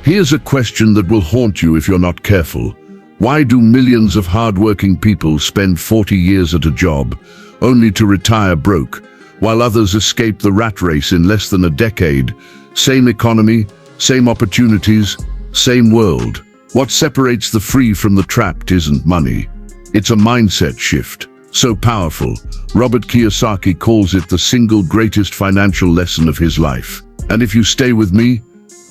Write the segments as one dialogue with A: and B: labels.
A: Here's a question that will haunt you if you're not careful. Why do millions of hard-working people spend 40 years at a job, only to retire broke, while others escape the rat race in less than a decade? Same economy, same opportunities, same world. What separates the free from the trapped isn't money. It's a mindset shift. So powerful, Robert Kiyosaki calls it the single greatest financial lesson of his life. And if you stay with me,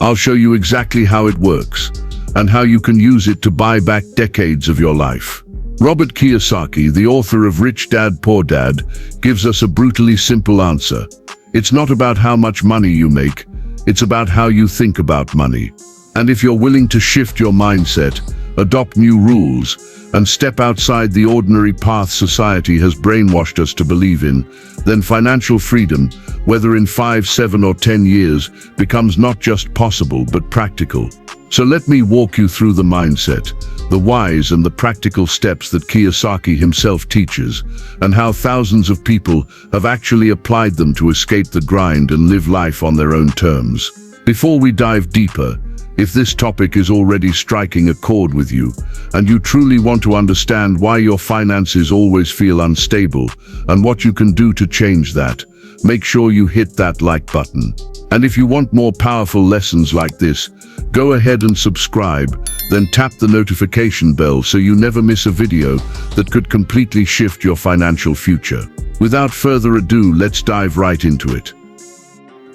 A: I'll show you exactly how it works, and how you can use it to buy back decades of your life. Robert Kiyosaki, the author of Rich Dad, Poor Dad, gives us a brutally simple answer. It's not about how much money you make, it's about how you think about money. And if you're willing to shift your mindset, adopt new rules, and step outside the ordinary path society has brainwashed us to believe in, then financial freedom, whether in 5, 7, or 10 years, becomes not just possible but practical. So let me walk you through the mindset, the whys and the practical steps that Kiyosaki himself teaches, and how thousands of people have actually applied them to escape the grind and live life on their own terms. Before we dive deeper, if this topic is already striking a chord with you, and you truly want to understand why your finances always feel unstable, and what you can do to change that, make sure you hit that like button. And if you want more powerful lessons like this, go ahead and subscribe, then tap the notification bell so you never miss a video that could completely shift your financial future. Without further ado, let's dive right into it.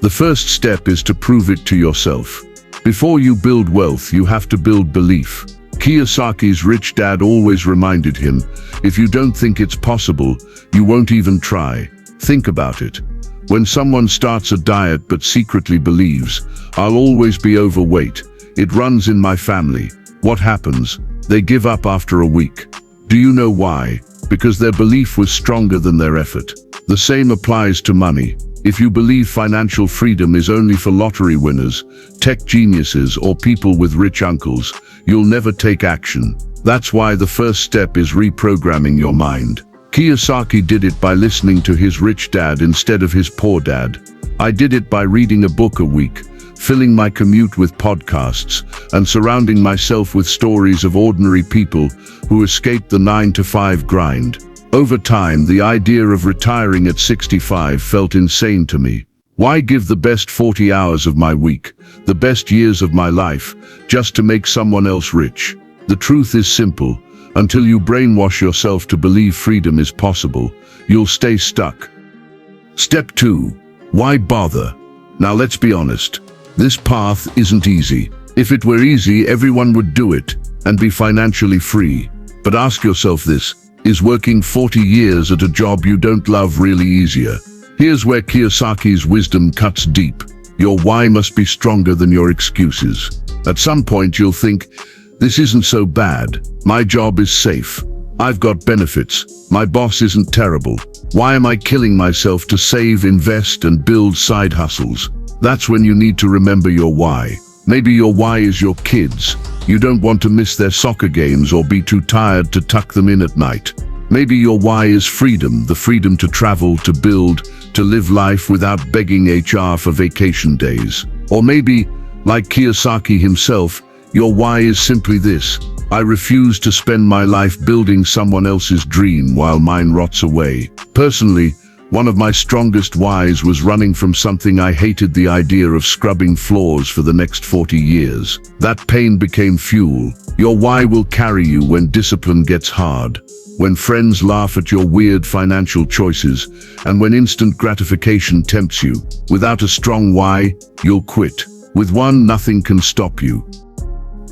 A: The first step is to prove it to yourself. Before you build wealth, you have to build belief. Kiyosaki's Rich Dad always reminded him, if you don't think it's possible, you won't even try. Think about it. When someone starts a diet but secretly believes, I'll always be overweight, it runs in my family, what happens? They give up after a week. Do you know why? Because their belief was stronger than their effort. The same applies to money. If you believe financial freedom is only for lottery winners, tech geniuses, or people with rich uncles, you'll never take action. That's why the first step is reprogramming your mind. Kiyosaki did it by listening to his rich dad instead of his poor dad. I did it by reading a book a week, filling my commute with podcasts, and surrounding myself with stories of ordinary people who escaped the 9-to-5 grind. Over time, the idea of retiring at 65 felt insane to me. Why give the best 40 hours of my week, the best years of my life, just to make someone else rich? The truth is simple. Until you brainwash yourself to believe freedom is possible, you'll stay stuck. Step 2. Why bother? Now let's be honest. This path isn't easy. If it were easy, everyone would do it and be financially free. But ask yourself this. Is working 40 years at a job you don't love really easier? Here's where Kiyosaki's wisdom cuts deep. Your why must be stronger than your excuses. At some point you'll think, this isn't so bad. My job is safe. I've got benefits. My boss isn't terrible. Why am I killing myself to save, invest, and build side hustles? That's when you need to remember your why. Maybe your why is your kids. You don't want to miss their soccer games or be too tired to tuck them in at night. Maybe your why is freedom, the freedom to travel, to build, to live life without begging HR for vacation days. Or maybe, like Kiyosaki himself, your why is simply this: I refuse to spend my life building someone else's dream while mine rots away. Personally, one of my strongest whys was running from something I hated, the idea of scrubbing floors for the next 40 years. That pain became fuel. Your why will carry you when discipline gets hard, when friends laugh at your weird financial choices, and when instant gratification tempts you. Without a strong why, you'll quit. With one, nothing can stop you.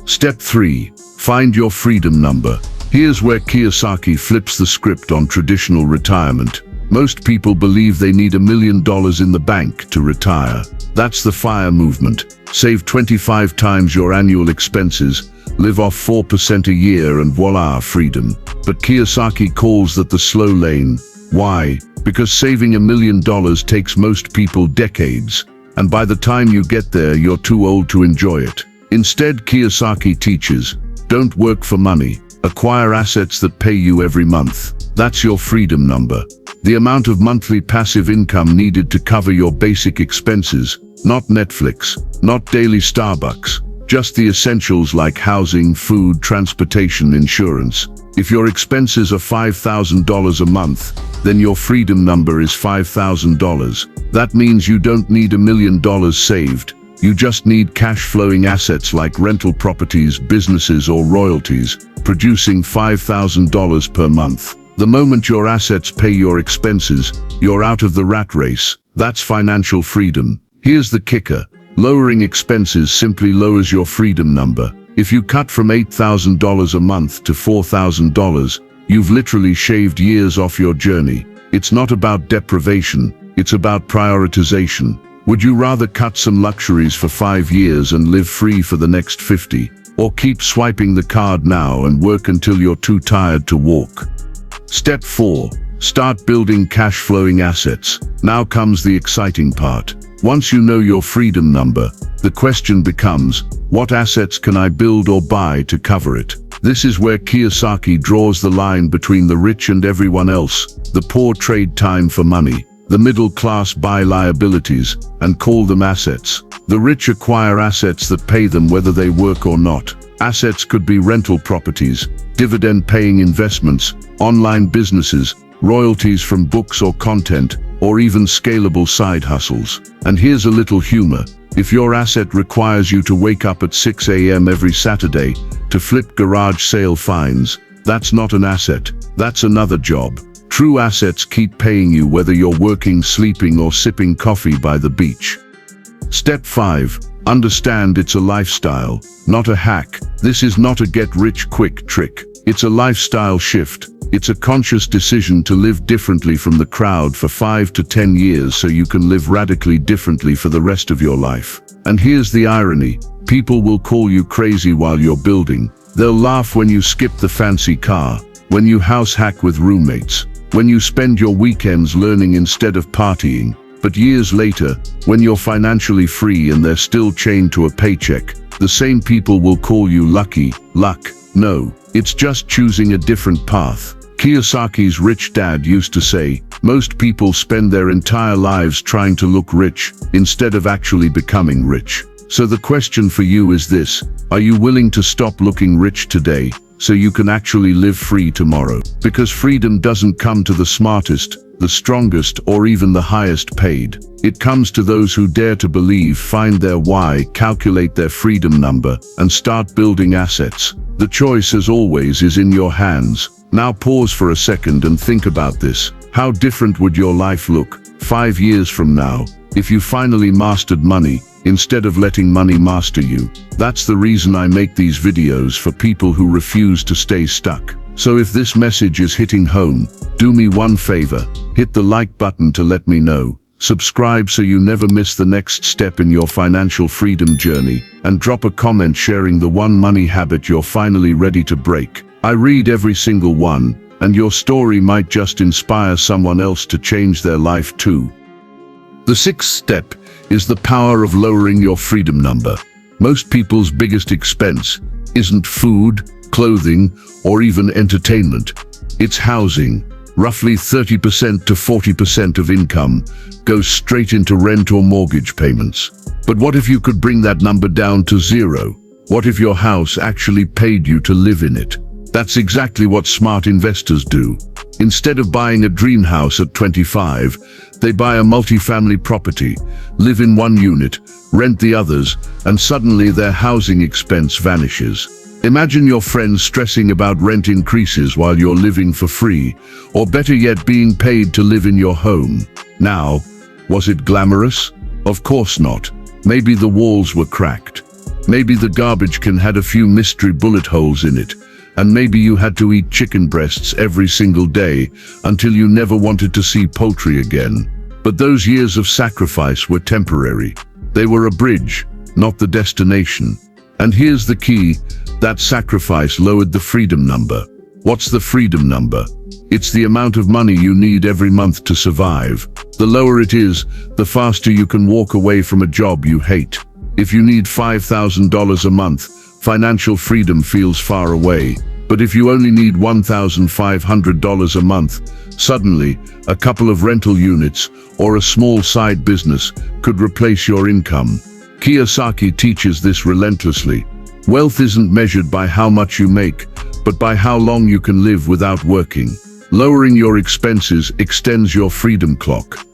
A: Step 3. Find your freedom number. Here's where Kiyosaki flips the script on traditional retirement. Most people believe they need $1 million in the bank to retire. That's the FIRE movement. Save 25 times your annual expenses, live off 4% a year, and voila, freedom. But Kiyosaki calls that the slow lane. Why? Because saving $1 million takes most people decades, and by the time you get there, you're too old to enjoy it. Instead, Kiyosaki teaches, don't work for money. Acquire assets that pay you every month. That's your freedom number. The amount of monthly passive income needed to cover your basic expenses, not Netflix, not daily Starbucks, just the essentials like housing, food, transportation, insurance. If your expenses are $5,000 a month, then your freedom number is $5,000. That means you don't need $1 million saved. You just need cash-flowing assets like rental properties, businesses, or royalties, producing $5,000 per month. The moment your assets pay your expenses, you're out of the rat race. That's financial freedom. Here's the kicker. Lowering expenses simply lowers your freedom number. If you cut from $8,000 a month to $4,000, you've literally shaved years off your journey. It's not about deprivation, it's about prioritization. Would you rather cut some luxuries for 5 years and live free for the next 50? Or keep swiping the card now and work until you're too tired to walk? Step 4. Start building cash-flowing assets. Now comes the exciting part. Once you know your freedom number, the question becomes, what assets can I build or buy to cover it? This is where Kiyosaki draws the line between the rich and everyone else. The poor trade time for money. The middle class buy liabilities and call them assets. The rich acquire assets that pay them whether they work or not. Assets could be rental properties, dividend-paying investments, online businesses, royalties from books or content, or even scalable side hustles. And here's a little humor. If your asset requires you to wake up at 6 a.m. every Saturday to flip garage sale finds, that's not an asset, that's another job. True assets keep paying you whether you're working, sleeping, or sipping coffee by the beach. Step 5. Understand it's a lifestyle, not a hack. This is not a get-rich-quick trick. It's a lifestyle shift. It's a conscious decision to live differently from the crowd for 5 to 10 years so you can live radically differently for the rest of your life. And here's the irony. People will call you crazy while you're building. They'll laugh when you skip the fancy car, when you house hack with roommates, when you spend your weekends learning instead of partying. But years later, when you're financially free and they're still chained to a paycheck, the same people will call you lucky. Luck? No, it's just choosing a different path. Kiyosaki's rich dad used to say, most people spend their entire lives trying to look rich instead of actually becoming rich. So the question for you is this: are you willing to stop looking rich today so you can actually live free tomorrow? Because freedom doesn't come to the smartest, the strongest, or even the highest paid. It comes to those who dare to believe, find their why, calculate their freedom number, and start building assets. The choice, as always, is in your hands. Now pause for a second and think about this. How different would your life look 5 years from now if you finally mastered money instead of letting money master you? That's the reason I make these videos, for people who refuse to stay stuck. So if this message is hitting home, do me one favor, hit the like button to let me know. Subscribe so you never miss the next step in your financial freedom journey, and drop a comment sharing the one money habit you're finally ready to break. I read every single one, and your story might just inspire someone else to change their life too. The 6th step is the power of lowering your freedom number. Most people's biggest expense isn't food, clothing, or even entertainment. It's housing. Roughly 30% to 40% of income goes straight into rent or mortgage payments. But what if you could bring that number down to 0? What if your house actually paid you to live in it? That's exactly what smart investors do. Instead of buying a dream house at 25, they buy a multi-family property, live in one unit, rent the others, and suddenly their housing expense vanishes. Imagine your friends stressing about rent increases while you're living for free, or better yet, being paid to live in your home. Now, was it glamorous? Of course not. Maybe the walls were cracked. Maybe the garbage can had a few mystery bullet holes in it. And maybe you had to eat chicken breasts every single day until you never wanted to see poultry again. But those years of sacrifice were temporary. They were a bridge, not the destination. And here's the key: that sacrifice lowered the freedom number. What's the freedom number? It's the amount of money you need every month to survive. The lower it is, the faster you can walk away from a job you hate. If you need $5,000 a month, financial freedom feels far away. But if you only need $1,500 a month, suddenly, a couple of rental units or a small side business could replace your income. Kiyosaki teaches this relentlessly. Wealth isn't measured by how much you make, but by how long you can live without working. Lowering your expenses extends your freedom clock.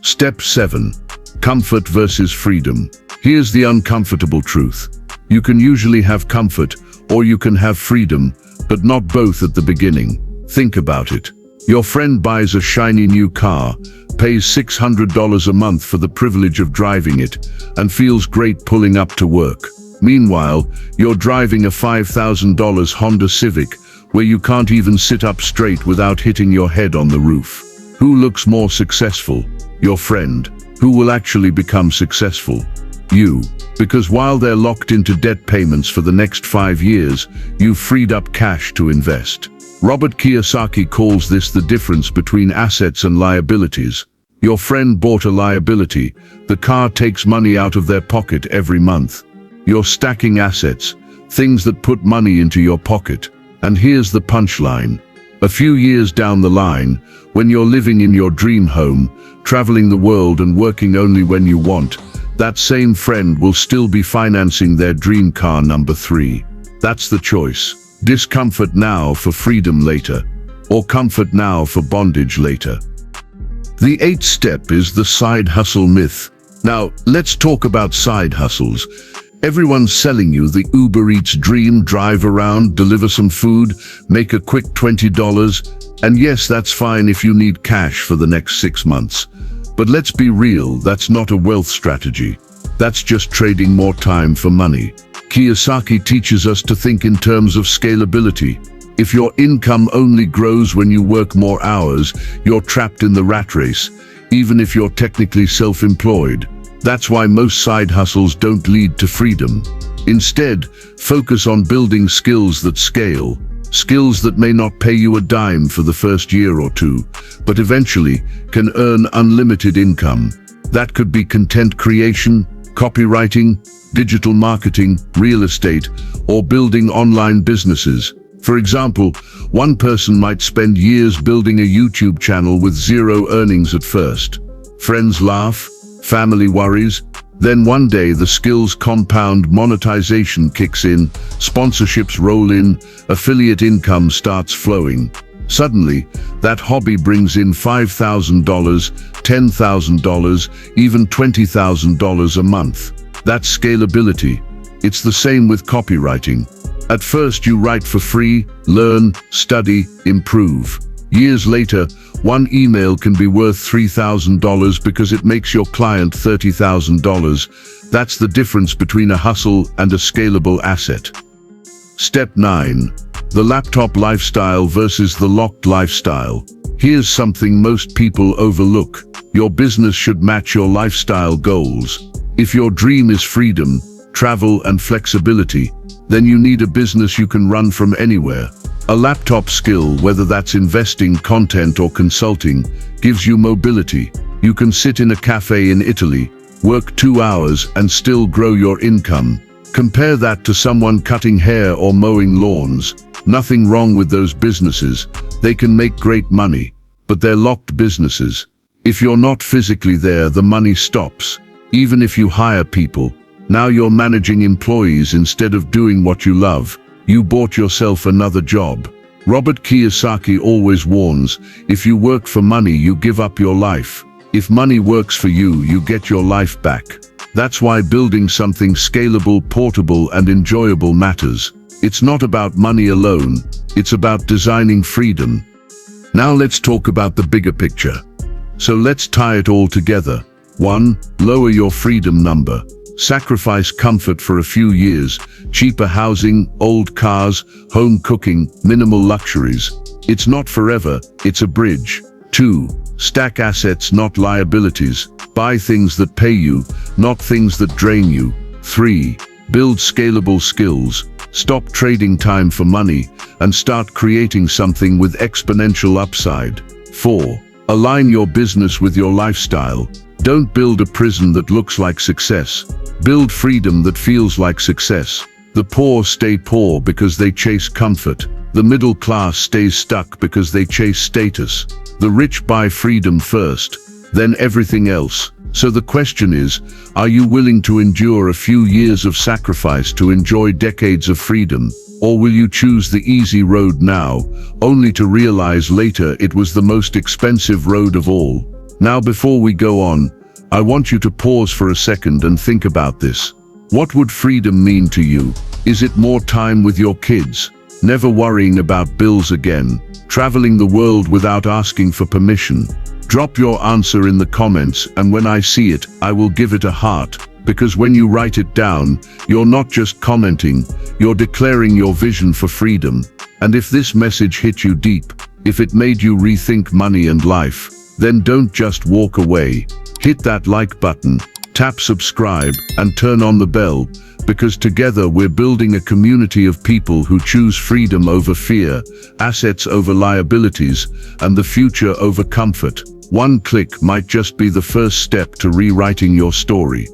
A: Step 7. Comfort versus freedom. Here's the uncomfortable truth. You can usually have comfort, or you can have freedom, but not both at the beginning. Think about it. Your friend buys a shiny new car, pays $600 a month for the privilege of driving it, and feels great pulling up to work. Meanwhile, you're driving a $5,000 Honda Civic, where you can't even sit up straight without hitting your head on the roof. Who looks more successful? Your friend. Who will actually become successful? You. Because while they're locked into debt payments for the next 5 years, you've freed up cash to invest. Robert Kiyosaki calls this the difference between assets and liabilities. Your friend bought a liability. The car takes money out of their pocket every month. You're stacking assets, things that put money into your pocket. And here's the punchline. A few years down the line, when you're living in your dream home, traveling the world and working only when you want, that same friend will still be financing their dream car number 3. That's the choice. Discomfort now for freedom later, or comfort now for bondage later. The 8th step is the side hustle myth. Now, let's talk about side hustles. Everyone's selling you the Uber Eats dream: drive around, deliver some food, make a quick $20, and yes, that's fine if you need cash for the next 6 months. But let's be real, that's not a wealth strategy. That's just trading more time for money. Kiyosaki teaches us to think in terms of scalability. If your income only grows when you work more hours, you're trapped in the rat race, even if you're technically self-employed. That's why most side hustles don't lead to freedom. Instead, focus on building skills that scale. Skills that may not pay you a dime for the first year or 2, but eventually can earn unlimited income. That could be content creation, copywriting, digital marketing, real estate, or building online businesses. For example, one person might spend years building a YouTube channel with 0 earnings at first. Friends laugh, family worries. Then one day the skills compound, monetization kicks in, sponsorships roll in, affiliate income starts flowing. Suddenly, that hobby brings in $5,000, $10,000, even $20,000 a month. That's scalability. It's the same with copywriting. At first you write for free, learn, study, improve. Years later, one email can be worth $3,000 because it makes your client $30,000. That's the difference between a hustle and a scalable asset. Step 9. The laptop lifestyle versus the locked lifestyle. Here's something most people overlook. Your business should match your lifestyle goals. If your dream is freedom, travel, and flexibility, then you need a business you can run from anywhere. A laptop skill, whether that's investing, content, or consulting, gives you mobility. You can sit in a cafe in Italy, work 2 hours, and still grow your income. Compare that to someone cutting hair or mowing lawns. Nothing wrong with those businesses. They can make great money, but they're locked businesses. If you're not physically there, the money stops. Even if you hire people, now you're managing employees instead of doing what you love. You bought yourself another job. Robert Kiyosaki always warns, if you work for money, you give up your life. If money works for you, you get your life back. That's why building something scalable, portable, and enjoyable matters. It's not about money alone. It's about designing freedom. Now let's talk about the bigger picture. So let's tie it all together. 1. Lower your freedom number. Sacrifice comfort for a few years, cheaper housing, old cars, home cooking, minimal luxuries. It's not forever, it's a bridge. 2. Stack assets, not liabilities. Buy things that pay you, not things that drain you. 3. Build scalable skills. Stop trading time for money and start creating something with exponential upside. 4. Align your business with your lifestyle. Don't build a prison that looks like success. Build freedom that feels like success. The poor stay poor because they chase comfort. The middle class stays stuck because they chase status. The rich buy freedom first, then everything else. So the question is, are you willing to endure a few years of sacrifice to enjoy decades of freedom? Or will you choose the easy road now, only to realize later it was the most expensive road of all? Now, before we go on, I want you to pause for a second and think about this. What would freedom mean to you? Is it more time with your kids, never worrying about bills again, traveling the world without asking for permission? Drop your answer in the comments, and when I see it, I will give it a heart, because when you write it down, you're not just commenting, you're declaring your vision for freedom. And if this message hit you deep, if it made you rethink money and life, then don't just walk away. Hit that like button, tap subscribe, and turn on the bell, because together we're building a community of people who choose freedom over fear, assets over liabilities, and the future over comfort. One click might just be the first step to rewriting your story.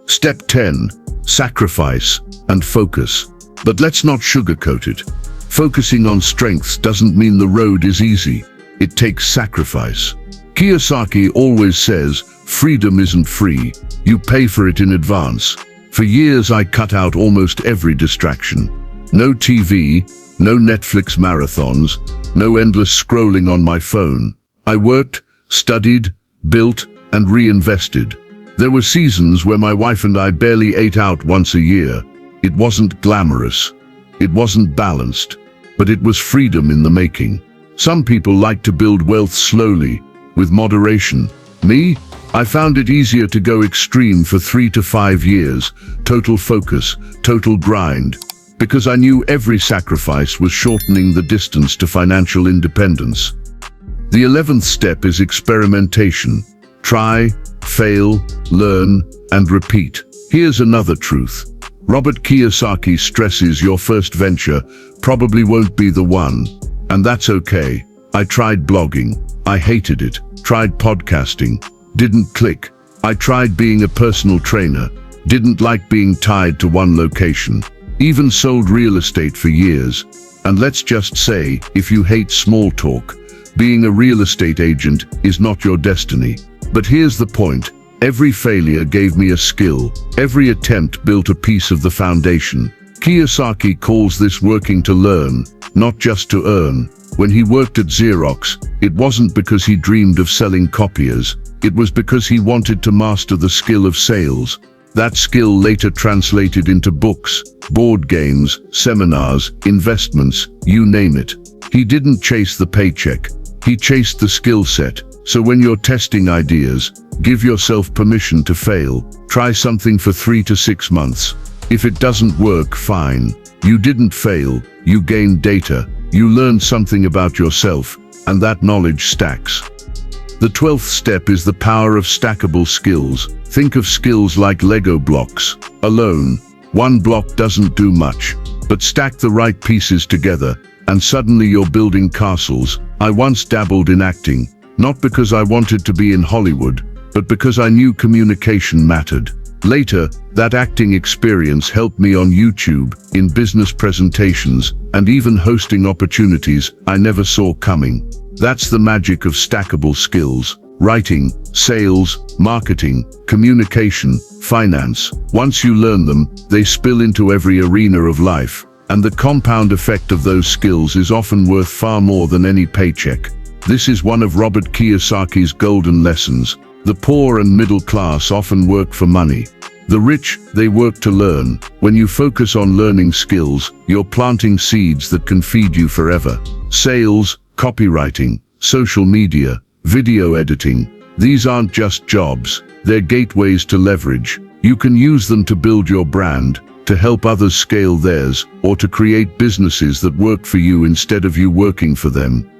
A: Step 10. Sacrifice and focus. But let's not sugarcoat it. Focusing on strengths doesn't mean the road is easy. It takes sacrifice. Kiyosaki always says, freedom isn't free. You pay for it in advance. For years I cut out almost every distraction. No TV, no Netflix marathons, no endless scrolling on my phone. I worked, studied, built, and reinvested. There were seasons where my wife and I barely ate out once a year. It wasn't glamorous. It wasn't balanced. But it was freedom in the making. Some people like to build wealth slowly, with moderation. Me? I found it easier to go extreme for 3 to 5 years, total focus, total grind, because I knew every sacrifice was shortening the distance to financial independence. The 11th step is experimentation. Try, fail, learn, and repeat. Here's another truth. Robert Kiyosaki stresses your first venture probably won't be the one, and that's okay. I tried blogging. I hated it. Tried podcasting. Didn't click. I tried being a personal trainer. Didn't like being tied to one location. Even sold real estate for years. And let's just say, if you hate small talk, being a real estate agent is not your destiny. But here's the point. Every failure gave me a skill. Every attempt built a piece of the foundation. Kiyosaki calls this working to learn, not just to earn. When he worked at Xerox, it wasn't because he dreamed of selling copiers. It was because he wanted to master the skill of sales. That skill later translated into books, board games, seminars, investments, you name it. He didn't chase the paycheck. He chased the skill set. So when you're testing ideas, give yourself permission to fail. Try something for 3 to 6 months. If it doesn't work, fine. You didn't fail. You gained data. You learned something about yourself, and that knowledge stacks. The 12th step is the power of stackable skills. Think of skills like Lego blocks. Alone, one block doesn't do much, but stack the right pieces together, and suddenly you're building castles. I once dabbled in acting, not because I wanted to be in Hollywood, but because I knew communication mattered. Later, that acting experience helped me on YouTube, in business presentations, and even hosting opportunities I never saw coming. That's the magic of stackable skills. Writing, sales, marketing, communication, finance. Once you learn them, they spill into every arena of life. And the compound effect of those skills is often worth far more than any paycheck. This is one of Robert Kiyosaki's golden lessons. The poor and middle class often work for money. The rich, they work to learn. When you focus on learning skills, you're planting seeds that can feed you forever. Sales, copywriting, social media, video editing. These aren't just jobs. They're gateways to leverage. You can use them to build your brand, to help others scale theirs, or to create businesses that work for you instead of you working for them.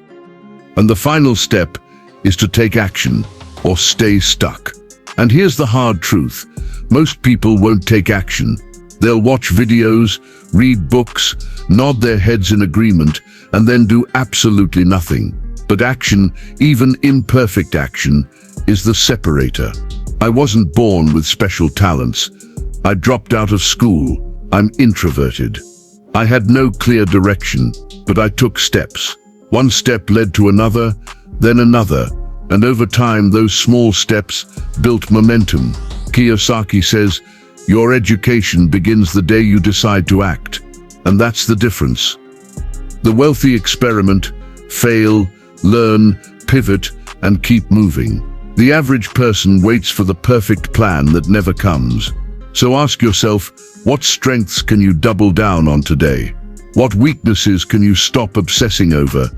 A: And the final step is to take action, or stay stuck. And here's the hard truth. Most people won't take action. They'll watch videos, read books, nod their heads in agreement, and then do absolutely nothing. But action, even imperfect action, is the separator. I wasn't born with special talents. I dropped out of school. I'm introverted. I had no clear direction, but I took steps. One step led to another, then another. And over time, those small steps built momentum. Kiyosaki says, your education begins the day you decide to act. And that's the difference. The wealthy experiment, fail, learn, pivot, and keep moving. The average person waits for the perfect plan that never comes. So ask yourself, what strengths can you double down on today? What weaknesses can you stop obsessing over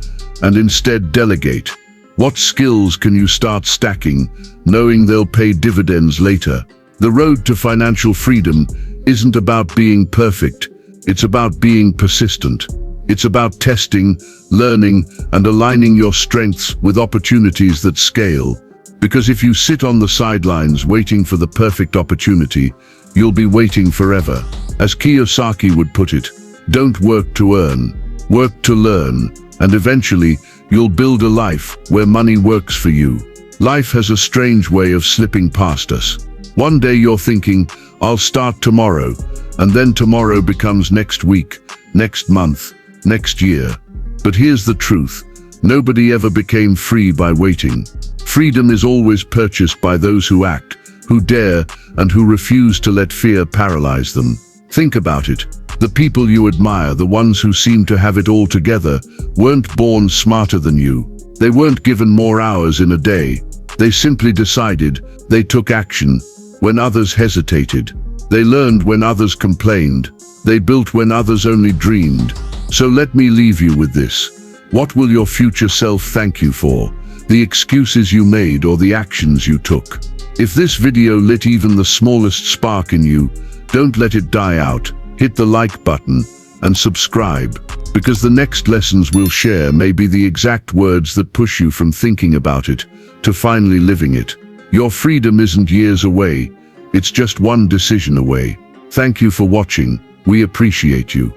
A: and instead delegate? What skills can you start stacking, knowing they'll pay dividends later? The road to financial freedom isn't about being perfect. It's about being persistent. It's about testing, learning, and aligning your strengths with opportunities that scale. Because if you sit on the sidelines waiting for the perfect opportunity, you'll be waiting forever. As Kiyosaki would put it, don't work to earn, work to learn, and eventually you'll build a life where money works for you. Life has a strange way of slipping past us. One day you're thinking, I'll start tomorrow, and then tomorrow becomes next week, next month, next year. But here's the truth. Nobody ever became free by waiting. Freedom is always purchased by those who act, who dare, and who refuse to let fear paralyze them. Think about it. The people you admire, the ones who seem to have it all together, weren't born smarter than you. They weren't given more hours in a day. They simply decided. They took action when others hesitated. They learned when others complained. They built when others only dreamed. So let me leave you with this. What will your future self thank you for? The excuses you made or the actions you took? If this video lit even the smallest spark in you, don't let it die out. Hit the like button and subscribe, because the next lessons we'll share may be the exact words that push you from thinking about it to finally living it. Your freedom isn't years away. It's just one decision away. Thank you for watching. We appreciate you.